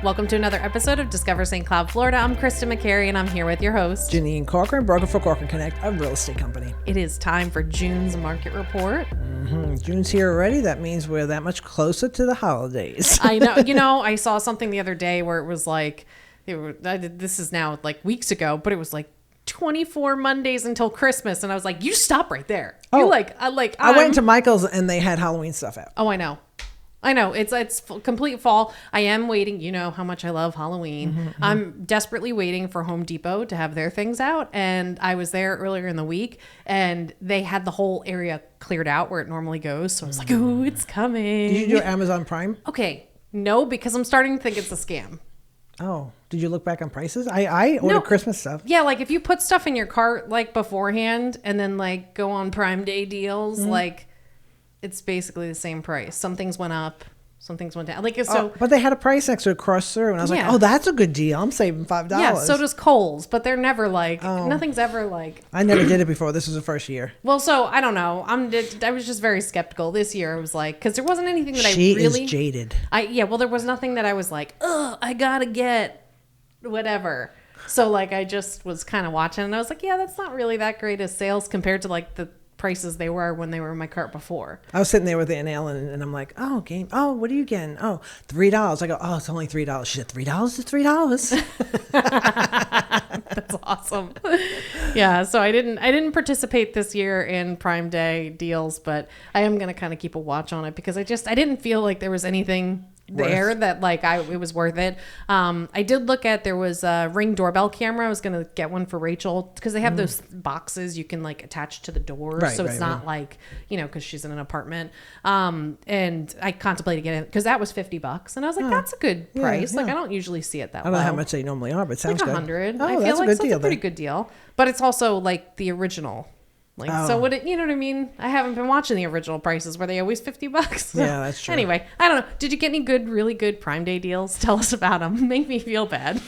Welcome to another episode of Discover St. Cloud, Florida. I'm Kristin Macari, and I'm here with your host, Jeanine Corcoran, broker for Corcoran Connect, a real estate company. It is time for June's market report. June's here already. That means we're that much closer to the holidays. I know. I saw something the other day where it was like, this is now like weeks ago, but it was like 24 Mondays until Christmas, and I was like, you stop right there. Oh, I went into Michael's and they had Halloween stuff out. Oh, I know. It's complete fall. I am waiting. You know how much I love Halloween. I'm desperately waiting for Home Depot to have their things out. And I was there earlier in the week and they had the whole area cleared out where it normally goes. So I was like, ooh, it's coming. Did you do Amazon Prime? Okay. No, because I'm starting to think it's a scam. Oh, did you look back on prices? I ordered Christmas stuff. Yeah, like if you put stuff in your cart like beforehand and then like go on Prime Day deals, like it's basically the same price. Some things went up, some things went down. But they had a price next to it cross through, and I was like, oh, that's a good deal. I'm saving $5. Yeah, so does Kohl's, but they're never like, nothing's ever like. I never did it before. This was the first year. Well, so I don't know. I was just very skeptical this year. I was like, because there wasn't anything that She I really. is jaded. There was nothing that I was like, I gotta get whatever. So like, I just was kind of watching, and I was like, yeah, that's not really that great as sales compared to like the prices they were when they were in my cart before. I was sitting there with Aunt Ellen and I'm like, oh, game. Oh, what are you getting? Oh, $3. I go, oh, it's only $3. She said, $3 is $3. That's awesome. Yeah. So I didn't participate this year in Prime Day deals, but I am going to kind of keep a watch on it because I didn't feel like there was anything there that like it was worth it. I did look at, there was a Ring doorbell camera. I was going to get one for Rachel because they have those boxes you can like attach to the doors. So it's not like, because she's in an apartment. And I contemplated getting it because that was $50 and I was like, that's a good price. Like I don't usually see it that I don't know how much they normally are, but it sounds like good. 100. Oh, I feel that's like a good that's deal. a pretty good deal, but it's also like the original. So would it, you know what I mean? I haven't been watching the original prices where they always $50. So. Yeah, that's true. Anyway, I don't know. Did you get any really good Prime Day deals? Tell us about them. Make me feel bad.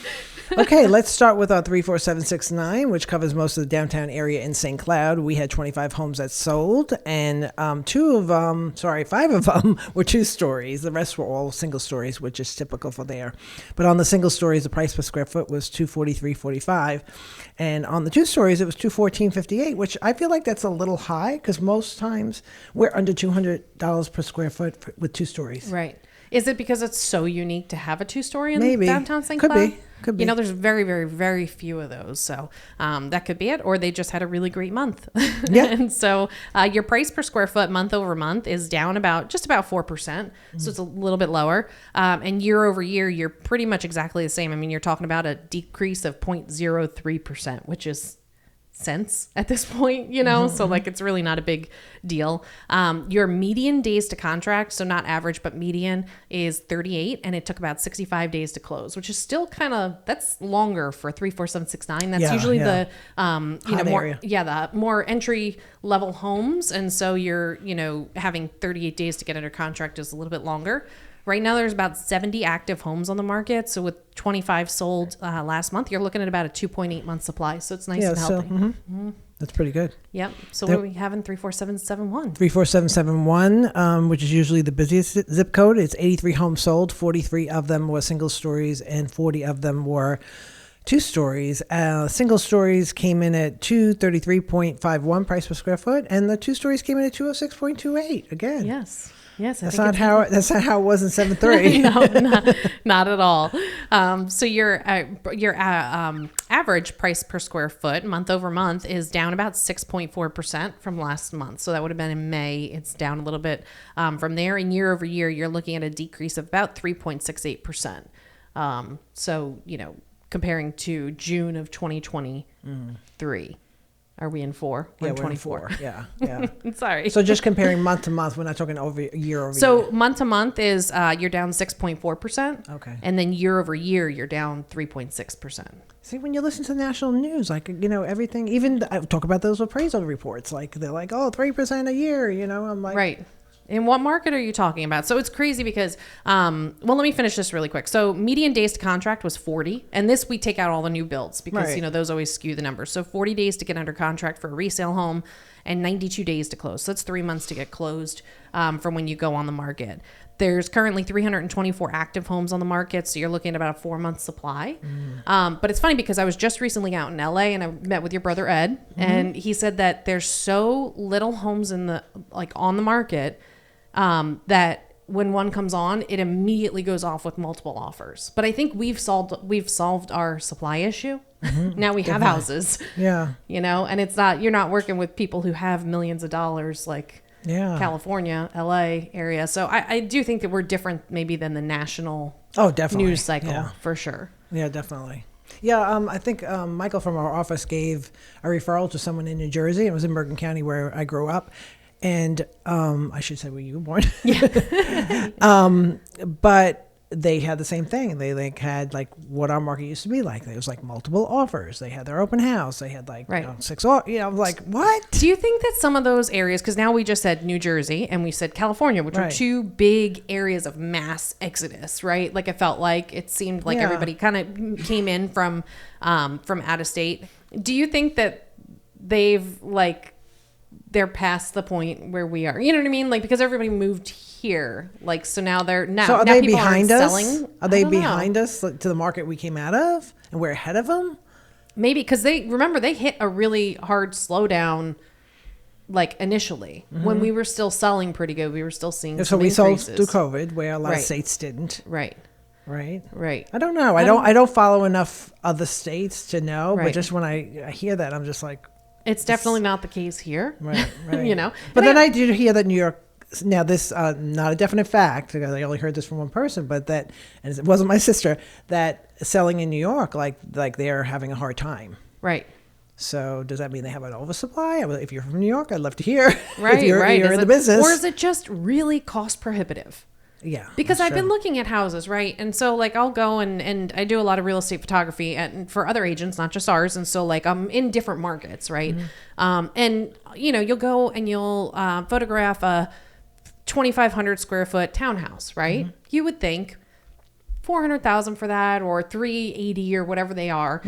Okay, let's start with our 34769, which covers most of the downtown area in St. Cloud. We had 25 homes that sold, and 5 of them were 2 stories. The rest were all single stories, which is typical for there. But on the single stories, the price per square foot was $243.45, and on the 2 stories, it was $214.58, which I feel like that's a little high because most times we're under $200 per square foot with 2 stories. Right. Is it because it's so unique to have a 2-story in downtown St. Cloud? Could be. There's very, very, very few of those. So that could be it. Or they just had a really great month. Yeah. And so your price per square foot month over month is down just about 4%. So it's a little bit lower. And year over year, you're pretty much exactly the same. I mean, you're talking about a decrease of 0.03%, which is cents at this point, so like it's really not a big deal. Your median days to contract, so not average but median, is 38, and it took about 65 days to close, which is still that's longer for 34769. That's usually the the more entry level homes, and so you're having 38 days to get under contract is a little bit longer. Right now, there's about 70 active homes on the market. So with 25 sold last month, you're looking at about a 2.8 month supply. So it's nice and healthy. That's pretty good. Yep. So what do we have in 34771? 34771, which is usually the busiest zip code. It's 83 homes sold. 43 of them were single stories and 40 of them were 2 stories. Single stories came in at $233.51 price per square foot, and the 2 stories came in at $206.28 again. Yes. That's not how it was in 7.3. No, not at all. So your average price per square foot month over month is down about 6.4% from last month. So that would have been in May. It's down a little bit from there. And year over year, you're looking at a decrease of about 3.68%. So comparing to June of 2023. Are we in 4? We're in 24. Yeah. Sorry. So just comparing month to month, we're not talking over year over year. So month to month is you're down 6.4%. Okay. And then year over year, you're down 3.6%. See, when you listen to national news, like, everything, even I talk about those appraisal reports, like they're like, 3% a year, I'm like. Right. In what market are you talking about? So it's crazy because, let me finish this really quick. So median days to contract was 40. And this, we take out all the new builds because, those always skew the numbers. So 40 days to get under contract for a resale home. and 92 days to close. So that's 3 months to get closed from when you go on the market. There's currently 324 active homes on the market, so you're looking at about a 4-month supply. But it's funny because I was just recently out in LA and I met with your brother Ed, and he said that there's so little homes on the market that when one comes on, it immediately goes off with multiple offers. But I think we've solved our supply issue. Now we have houses. Yeah. And it's not, you're not working with people who have millions of dollars like California, LA area. So I do think that we're different maybe than the national news cycle for sure. Yeah, definitely. Yeah, I think Michael from our office gave a referral to someone in New Jersey. It was in Bergen County where I grew up. And I should say where you were born. Yeah. But they had the same thing. They had what our market used to be like. There was multiple offers. They had their open house. They had 6 offers. I was like, what? Do you think that some of those areas, because now we just said New Jersey and we said California, which are two big areas of mass exodus, right? Like it seemed like everybody kind of came in from out of state. Do you think that they've they're past the point where we are, you know what I mean? Because everybody moved here, so now they're So are they people behind us? selling. Are they behind us to the market we came out of, and we're ahead of them? Maybe because they hit a really hard slowdown, initially when we were still selling pretty good. We were still seeing so some we increases. sold through COVID, where a lot of states didn't. Right. I don't know. I don't follow enough other states to know, but just when I hear that, I'm just like. It's definitely not the case here. Right. But then I did hear that New York, now this, not a definite fact, because I only heard this from one person, but that, and it wasn't my sister, that selling in New York, they're having a hard time. Right. So does that mean they have an oversupply? If you're from New York, I'd love to hear. Right, if you're in the business. Or is it just really cost prohibitive? Yeah. Because I've been looking at houses, right? And so I'll go and I do a lot of real estate photography and for other agents, not just ours. And so I'm in different markets, right? And you'll go and you'll photograph a 2,500 square foot townhouse, right? You would think $400,000 for that or $380 or whatever they are.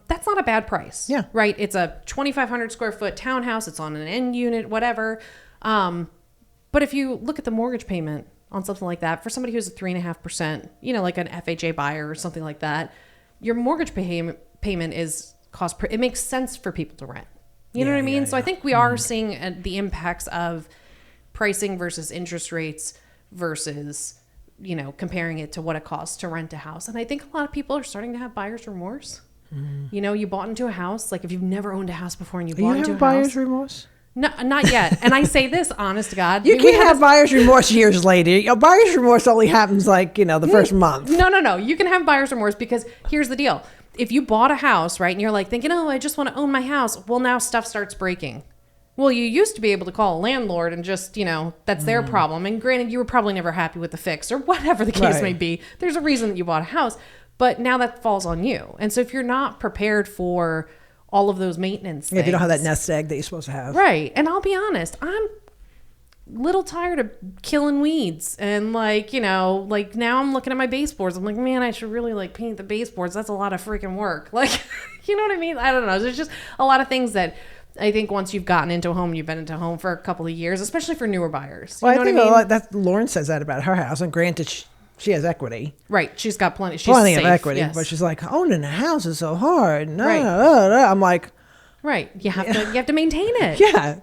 That's not a bad price. Yeah. Right. It's a 2,500 square foot townhouse. It's on an end unit, whatever. But if you look at the mortgage payment on something like that, for somebody who's a 3.5%, like an FHA buyer or something like that, your mortgage payment is it makes sense for people to rent. You know what I mean? So I think we are seeing the impacts of pricing versus interest rates versus, comparing it to what it costs to rent a house. And I think a lot of people are starting to have buyer's remorse. You bought into a house, if you've never owned a house before and you bought into a house. Buyer's remorse? No, not yet. And I say this, honest to God. You can't have buyer's remorse years later. Buyer's remorse only happens the first month. No. You can have buyer's remorse because here's the deal. If you bought a house, right, and you're thinking, I just want to own my house. Well, now stuff starts breaking. Well, you used to be able to call a landlord and just, that's their problem. And granted, you were probably never happy with the fix or whatever the case may be. There's a reason that you bought a house. But now that falls on you. And so if you're not prepared for all of those maintenance things. If you don't have that nest egg that you're supposed to have. Right. And I'll be honest, I'm little tired of killing weeds. And now I'm looking at my baseboards. I'm like, man, I should really paint the baseboards. That's a lot of freaking work. You know what I mean? I don't know. There's just a lot of things that I think once you've gotten into a home, you've been into a home for a couple of years, especially for newer buyers. Well, I think a lot, that Lauren says that about her house. And granted, she has equity. Right. She's got plenty. She's plenty safe, of equity. Yes. But she's like, owning a house is so hard. No. I'm like, right. You have to maintain it. Yeah.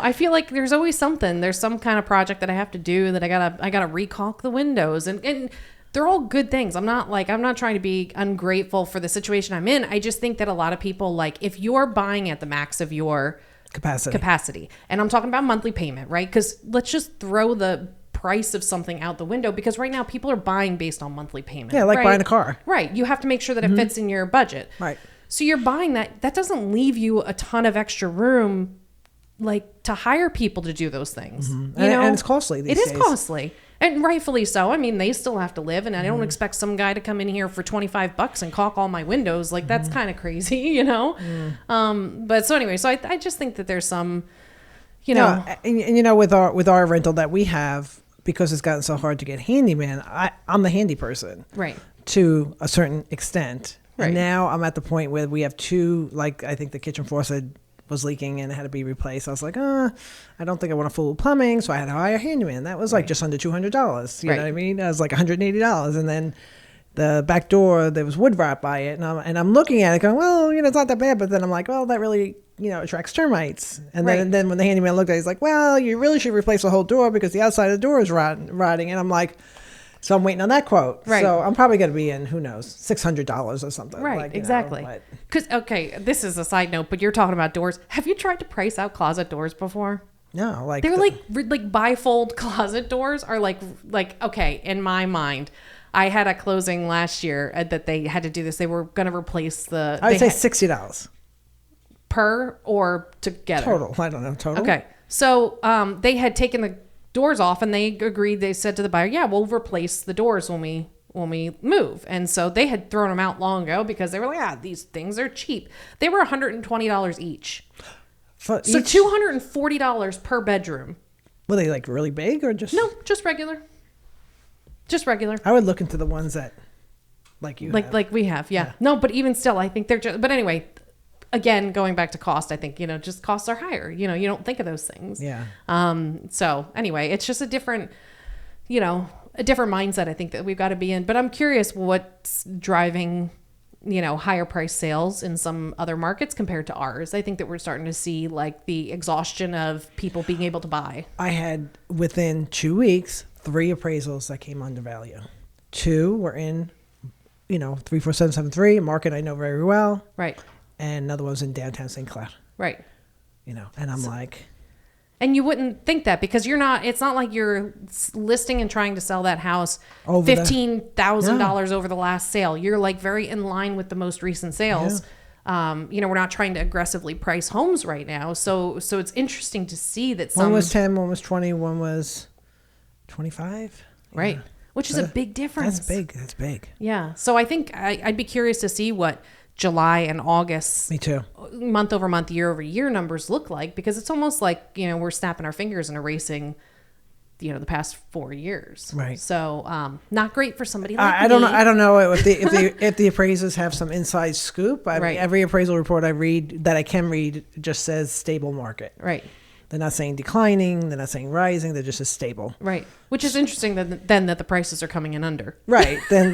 I feel like there's always something. There's some kind of project that I have to do that I gotta recaulk the windows and they're all good things. I'm not trying to be ungrateful for the situation I'm in. I just think that a lot of people if you're buying at the max of your capacity, and I'm talking about monthly payment, right? Because let's just throw the price of something out the window because right now people are buying based on monthly payment. Yeah, like buying a car. Right. You have to make sure that it fits in your budget. Right. So you're buying that. That doesn't leave you a ton of extra room to hire people to do those things. And it's costly these days. It is costly. And rightfully so. I mean, they still have to live, and I don't expect some guy to come in here for $25 and caulk all my windows. That's kind of crazy, But so anyway, so I just think that there's some, And with our rental that we have, because it's gotten so hard to get handyman, I'm the handy person, right, to a certain extent. Right. And now I'm at the point where we have two, I think the kitchen faucet was leaking and it had to be replaced. I was like, I don't think I want to fool with plumbing, so I had to hire a handyman. That was like just under $200. You know what I mean? That was like $180, and then the back door, there was wood rot by it, and I'm looking at it going, well, it's not that bad. But then I'm like, well, that really, attracts termites. And then when the handyman looked at it, he's like, well, you really should replace the whole door because the outside of the door is rotting. And I'm like, so I'm waiting on that quote. Right. So I'm probably going to be in, who knows, $600 or something. Right, exactly. Because, okay, this is a side note, but you're talking about doors. Have you tried to price out closet doors before? No, they're like bifold closet doors are like okay, in my mind. I had a closing last year that they had to do this. They were going to replace the... I would say $60. Per or together? Total. I don't know. Total. Okay. So they had taken the doors off and they agreed. They said to the buyer, yeah, we'll replace the doors when we move. And so they had thrown them out long ago because they were like, these things are cheap. They were $120 each. So $240 per bedroom. Were they like really big or just... No, just regular. Just regular. I would look into the ones that like we have. Yeah. No, but even still, I think they're just, but anyway, again, going back to cost, I think, just costs are higher. You don't think of those things. Yeah. So anyway, it's just a different mindset I think that we've got to be in, but I'm curious what's driving, higher price sales in some other markets compared to ours. I think that we're starting to see like the exhaustion of people being able to buy. I had within 2 weeks, 3 appraisals that came under value. 2 were in, 34773, a market I know very well. Right. And another one was in downtown St. Cloud. Right. And I'm like... And you wouldn't think that because it's not like you're listing and trying to sell that house $15,000 over the last sale. You're like very in line with the most recent sales. Yeah. We're not trying to aggressively price homes right now. So it's interesting to see that one was 10, one was 20, one was 25. Right. Yeah. Which is a big difference. That's big. Yeah. So I think I'd be curious to see what July and August, me too, month over month, year over year numbers look like, because it's almost like, we're snapping our fingers and erasing, the past 4 years. Right. So, not great for somebody like me. I don't know if the appraisers have some inside scoop. Right. Every appraisal report I read that I can read just says stable market. Right. They're not saying declining. They're not saying rising. They're just stable. Right. Which is interesting then that the prices are coming in under. Right. Then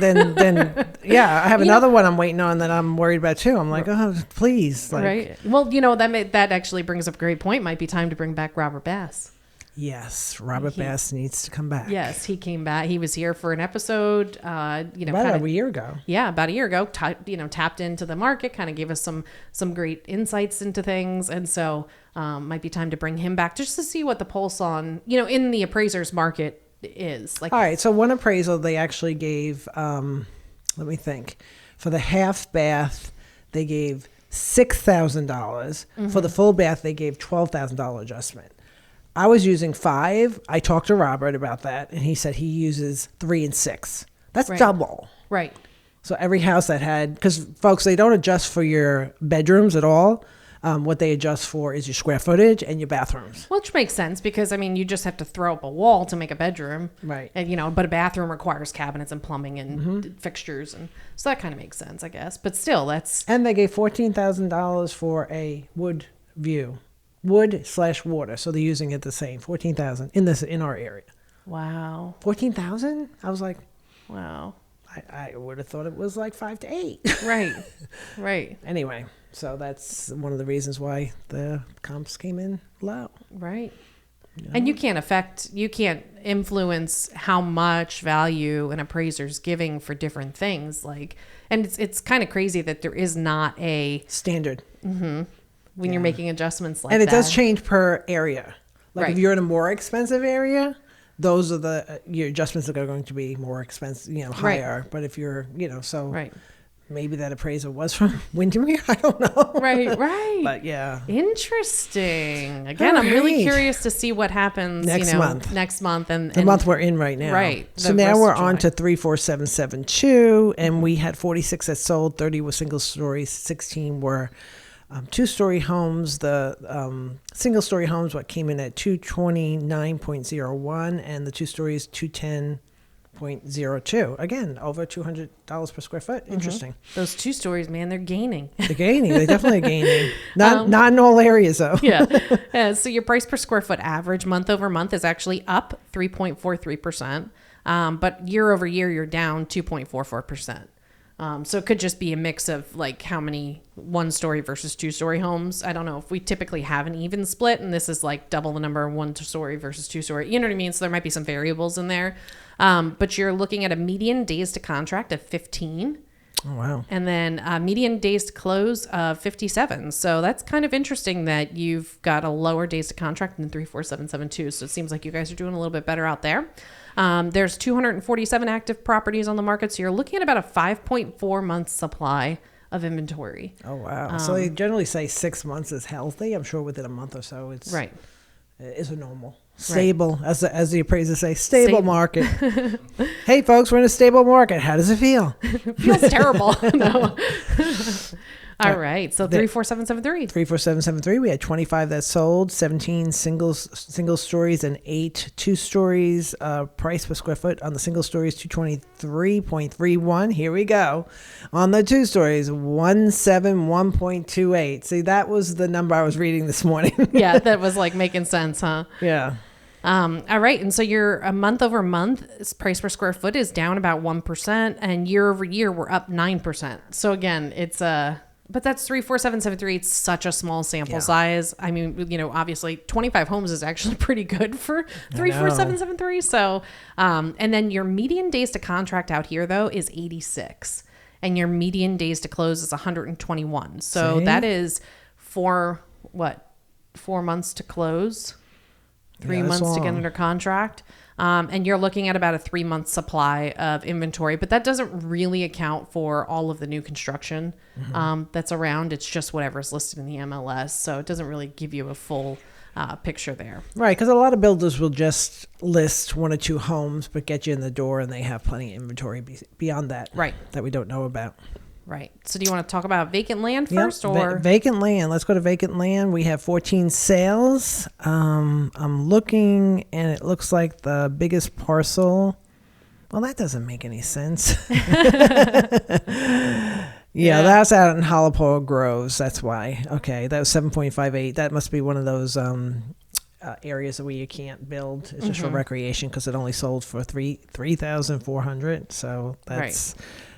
yeah, I have another one I'm waiting on that I'm worried about too. I'm like, oh, please. Right. Well, that actually brings up a great point. Might be time to bring back Robert Bass. Yes. Robert Bass needs to come back. Yes. He came back. He was here for an episode, about a year ago. Yeah. About a year ago, tapped into the market, kind of gave us some great insights into things. And so, might be time to bring him back just to see what the pulse on, in the appraisers market is like. All right. So one appraisal they actually gave, let me think, for the half bath, they gave $6,000. Mm-hmm. For the full bath, they gave $12,000 adjustment. I was using 5. I talked to Robert about that, and he said he uses 3 and 6. That's double. Right. So every house that had, because folks, they don't adjust for your bedrooms at all. What they adjust for is your square footage and your bathrooms. Which makes sense because, you just have to throw up a wall to make a bedroom. Right. And, but a bathroom requires cabinets and plumbing and fixtures. And so that kind of makes sense, I guess. But still, that's... And they gave $14,000 for a wood view. Wood/water. So they're using it the same. $14,000 in our area. Wow. $14,000? I was like, wow. I would have thought it was like 5 to 8. Right. Right. Anyway, so that's one of the reasons why the comps came in low. Right. And you can't influence how much value an appraiser's giving for different things. And it's kind of crazy that there is not a standard. Mm-hmm. When you're making adjustments like that. And it does change per area. Right. If you're in a more expensive area, those are your adjustments that are going to be more expensive, higher. Right. But if you're, right. Maybe that appraiser was from Windermere. I don't know. Right. But yeah. Interesting. Again, I'm really curious to see what happens next month. And the month we're in right now. Right. So now we're on to 34772, and we had 46 that sold, 30 were single stories, 16 were 2-story homes. The single story homes came in at 229.01, and the 2 stories 210. 0.02. Again, over $200 per square foot. Interesting. Those 2 stories, man, they're gaining. They're gaining. They're definitely gaining. Not in all areas, though. Yeah. So your price per square foot average month over month is actually up 3.43%. But year over year, you're down 2.44%. So it could just be a mix of like how many 1-story versus 2-story homes. I don't know if we typically have an even split, and this is like double the number of 1-story versus 2-story. You know what I mean? So there might be some variables in there. But you're looking at a median days to contract of 15. Oh, wow. And then median days to close of 57. So that's kind of interesting that you've got a lower days to contract than 34772. So it seems like you guys are doing a little bit better out there. There's 247 active properties on the market. So you're looking at about a 5.4 month supply of inventory. Oh, wow. So they generally say 6 months is healthy. I'm sure within a month or so it's right. It's a normal. Stable, right. As the appraisers say, stable market. Hey, folks, we're in a stable market. How does it feel? It feels terrible. No. All right. So 34773. 34773. We had 25 that sold, 17 single stories, and 8 2-stories. Price per square foot on the single stories, $223.31. Here we go. On the 2 stories, $171.28. See, that was the number I was reading this morning. Yeah, that was like making sense, huh? Yeah. All right. And so your month over month price per square foot is down about 1%, and year over year we're up 9%. So again, it's but that's 34773. It's such a small sample size. I mean, you know, obviously 25 homes is actually pretty good for 34773. So, and then your median days to contract out here though is 86, and your median days to close is 121. So that is 4 months to close, 3 months to get under contract. And you're looking at about a 3-month supply of inventory, but that doesn't really account for all of the new construction that's around. It's just whatever's listed in the MLS. So it doesn't really give you a full picture there. Right, because a lot of builders will just list 1 or 2 homes, but get you in the door, and they have plenty of inventory beyond that. Right. That we don't know about. Right. So do you want to talk about vacant land first? Or vacant land? Let's go to vacant land. We have 14 sales. I'm looking, and it looks like the biggest parcel. Well, that doesn't make any sense. Yeah, that's out in Hollowpole Groves. That's why. Okay, that was 7.58. That must be one of those areas where you can't build. It's just for recreation, because it only sold for $3,400. So that's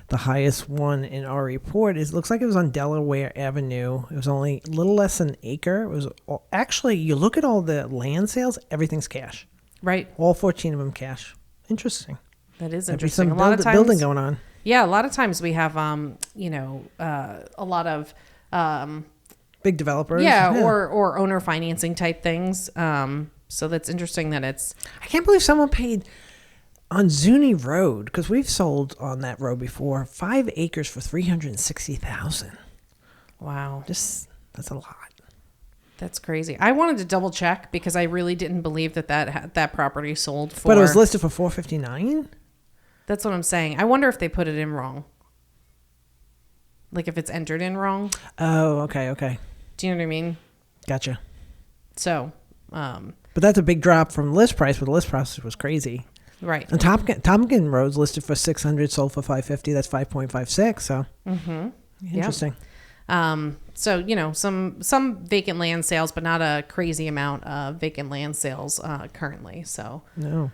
the highest one in our report. It looks like it was on Delaware Avenue. It was only a little less than an acre. It was actually, you look at all the land sales, everything's cash. Right. All 14 of them cash. Interesting. That is interesting. Some building going on. Yeah, a lot of times we have, a lot of big developers. Yeah, or owner financing type things. So that's interesting that it's. I can't believe someone paid on Zuni Road, because we've sold on that road before, 5 acres for $360,000. Wow, that's a lot. That's crazy. I wanted to double check because I really didn't believe that property sold for. But it was listed for $459. That's what I'm saying. I wonder if they put it in wrong. Like if it's entered in wrong. Oh, okay. Do you know what I mean? Gotcha. So, but that's a big drop from list price, but the list price was crazy. Right. And Tompkins Road's listed for $600, sold for $550. That's 5.56. So, interesting. Yep. So, some vacant land sales, but not a crazy amount of vacant land sales currently. So, no.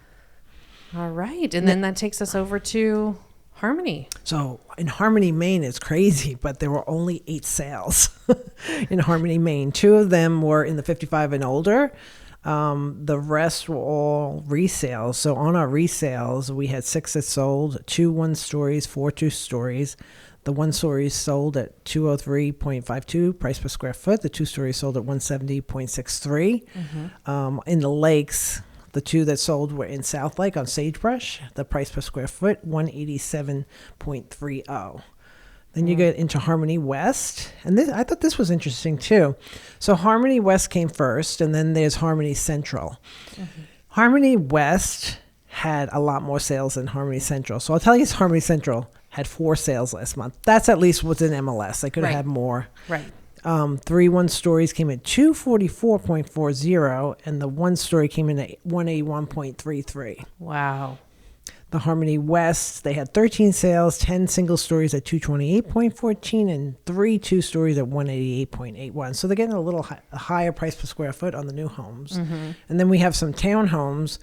All right. And then that takes us over to Harmony. So in Harmony, Maine, it's crazy, but there were only 8 sales in Harmony, Maine. 2 of them were in the 55 and older. The rest were all resales. So on our resales, we had 6 that sold, 2 1-stories, 4 2-stories. The 1-stories sold at $203.52 price per square foot. The 2-stories sold at $170.63. In the lakes, the 2 that sold were in South Lake on Sagebrush. The price per square foot, $187.30. Then you get into Harmony West. And I thought this was interesting too. So Harmony West came first, and then there's Harmony Central. Harmony West had a lot more sales than Harmony Central. So I'll tell you, Harmony Central had 4 sales last month. That's at least what's in MLS. They could have had more. Right. 3 1-stories came at $244.40, and the 1-story came in at $181.33. Wow. The Harmony West, they had 13 sales, 10 single stories at 228.14 and 3 2 stories at 188.81. So they're getting a little higher price per square foot on the new homes. And then we have some townhomes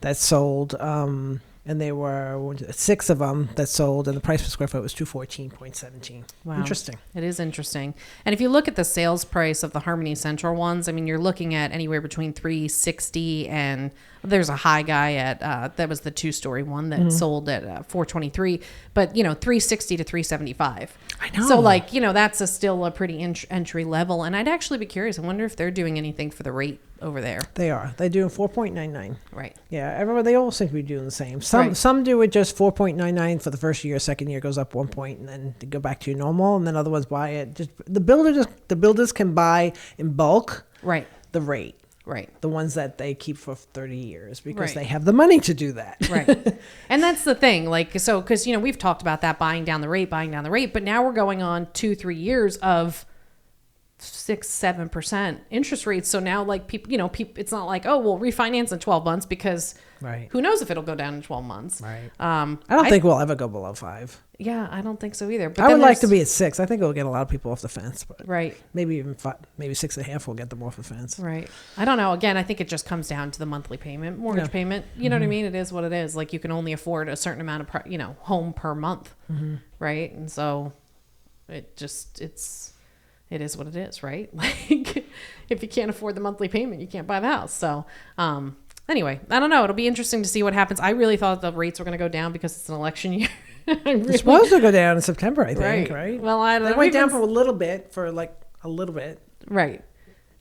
that sold, and there were 6 of them that sold, and the price per square foot was 214.17. Wow. Interesting. It is interesting. And if you look at the sales price of the Harmony Central ones, I mean, you're looking at anywhere between $360 and there's a high guy at that was the 2-story one that sold at $423, but $360 to $375. I know. So that's still a pretty entry level. And I'd actually be curious. I wonder if they're doing anything for the rate over there. They are. They're doing 4.99. Right. Yeah, everyone. They all seem to be doing the same. Some do it just 4.99 for the first year. Second year goes up 1 point, and then they go back to your normal. And then other ones buy it. Just the builders can buy in bulk. Right. The rate. Right. The ones that they keep for 30 years because Right. they have the money to do that. Right. And that's the thing. Because we've talked about that buying down the rate, but now we're going on 2-3 years of 6-7% interest rates. So now people, it's not like, oh, we'll refinance in 12 months because Right. who knows if it'll go down in 12 months. Right. I don't think we'll ever go below 5. Yeah, I don't think so either. But I would like to be at 6. I think it'll get a lot of people off the fence, but right. maybe even 5, maybe 6.5 will get them off the fence. Right. I don't know. Again, I think it just comes down to the monthly payment, mortgage payment. You know what I mean? It is what it is. Like you can only afford a certain amount of, home per month. Right. And so it is what it is, right? Like if you can't afford the monthly payment, you can't buy the house. So, anyway, I don't know. It'll be interesting to see what happens. I really thought the rates were going to go down because it's an election year. It's supposed to go down in September, I think, right? Well, I don't know. They went down for a little bit, Right.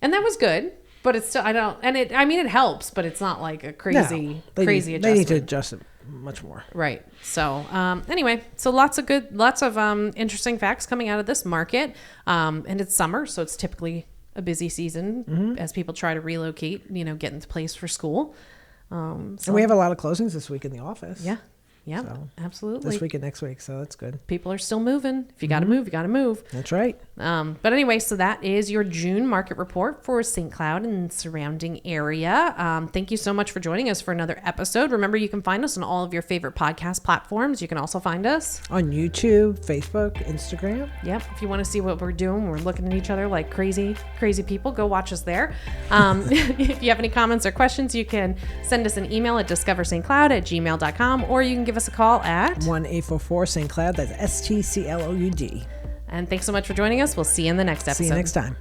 And that was good, but it's still, it helps, but it's not like a crazy adjustment. They need to adjust it much more. Right. So, anyway, so lots of interesting facts coming out of this market. And it's summer, so it's typically a busy season as people try to relocate, get into place for school. And we have a lot of closings this week in the office. Yeah. Yeah, so absolutely. This week and next week, so that's good. People are still moving. If you got to move, you got to move. That's right. But anyway, so that is your June market report for St. Cloud and surrounding area. Thank you so much for joining us for another episode. Remember, you can find us on all of your favorite podcast platforms. You can also find us on YouTube, Facebook, Instagram. Yep. If you want to see what we're doing, we're looking at each other like crazy people. Go watch us there. If you have any comments or questions, you can send us an email at discoverstcloud@gmail.com, or you can give us a call at 1-844 St. Cloud. That's STCLOUD. And thanks so much for joining us. We'll see you in the next episode. See you next time.